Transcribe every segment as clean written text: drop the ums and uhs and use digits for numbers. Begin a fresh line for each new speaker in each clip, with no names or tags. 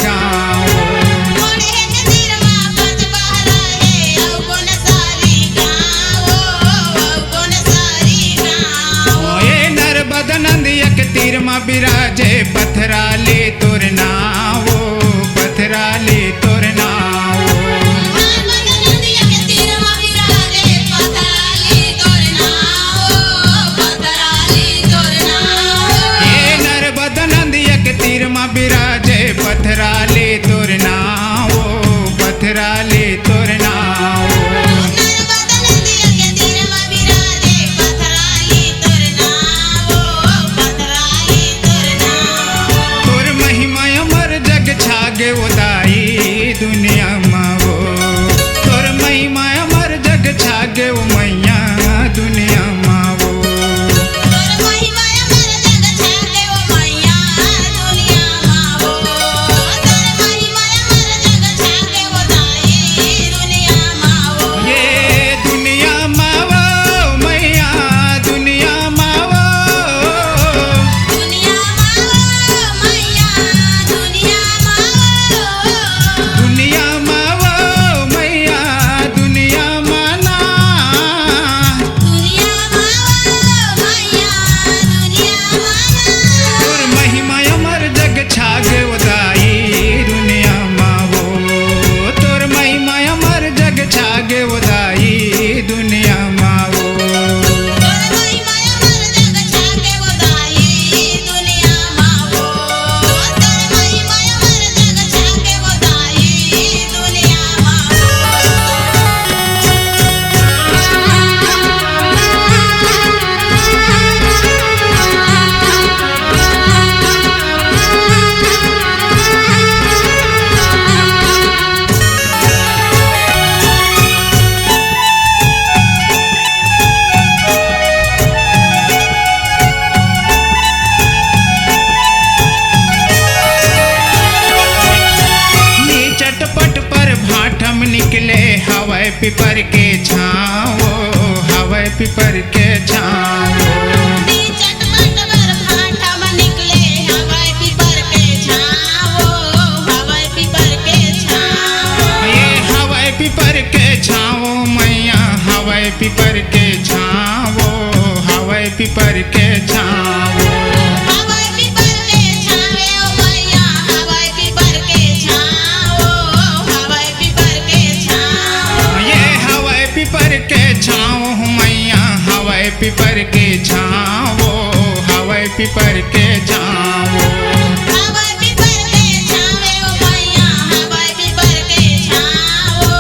गाँव। तीर मा बिराजे पथराले तोर नाव, पथराले तोर नाव। ये नर्मदा नदिया के तीर मा बिराजे पथराले तोर नाव, पथराले तोर नाव। छागे उदाई दुनिया मावो, तोर महिमा अमर जग छागे वो मैया दुनिया मावो। तोर महिमा अमर जग छागे वो मैया दुनिया मावो, तोर महिमा अमर जग छागे वो दाई दुनिया मावो। ये दुनिया मावो मैया दुनिया मावो, दुनिया मावो मैया दुनिया दुनिया मावो मैया दुनिया माना, दुनिया मावो मैया दुनिया माना। तोर महिमा अमर जग छागे उदाई दुनिया मावो, तोर महिमा अमर जग छागे उदाई दुनिया मावो। तोर महिमा अमर जग छागे उदाई दुनिया मावो, तोर महिमा अमर जग छागे उदाई दुनिया मावो। चटपट पर भाठम निकले हवाए पिपर के छाओ, हवाए पिपर के छाओ। चटपट पर भाठम निकले हवाए पिपर के छाओ, हवाए पिपर के छाओ। ये हवाए पिपर के छाओ मैया हवाए पिपर के छाओ, हवाए पिपर के छाओ। पिपर के छाओ, हवाए पिपर के छाओ। हवाए पिपर के छाओ मैया हवाए पिपर के छाओ,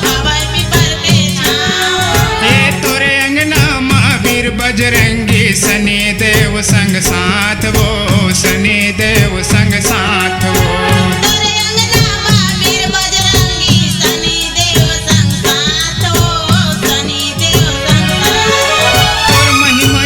हवाए पिपर के छाओ। ये तोरे अंगना महावीर बजरंगी शनि देव संग साथ वो, शनि देव संग साथ वो। तोरे अंगना महावीर बजरंगी शनि देव संग साथ वो, शनि देव संग साथ। महिमा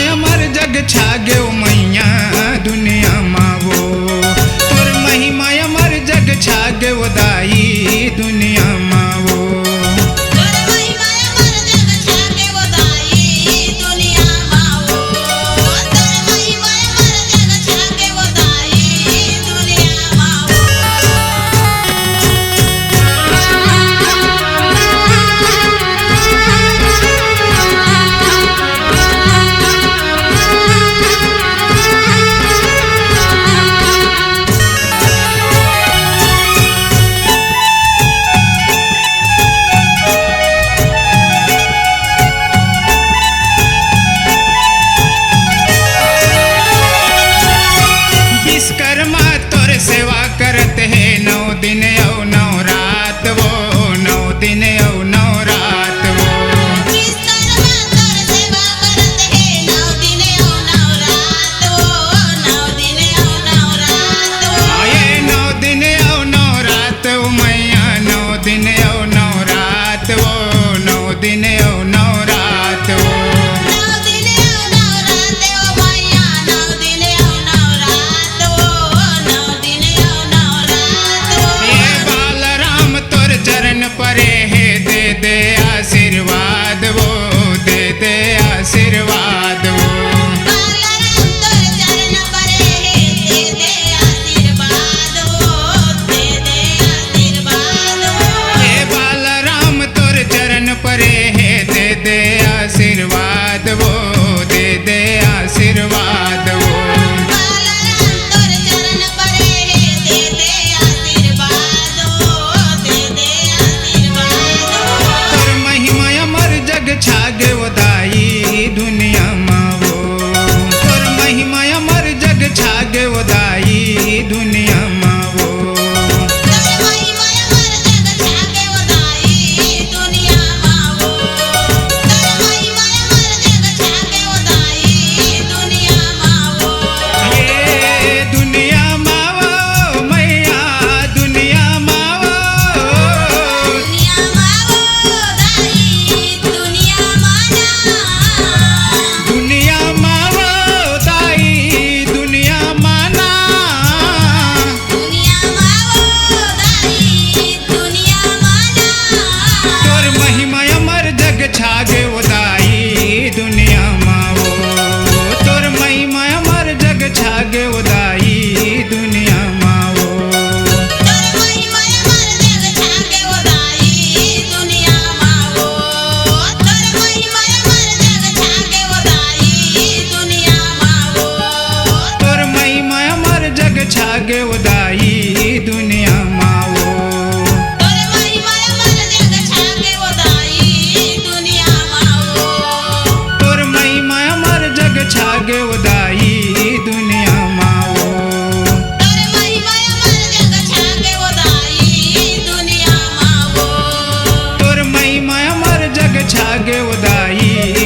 लगे उदाई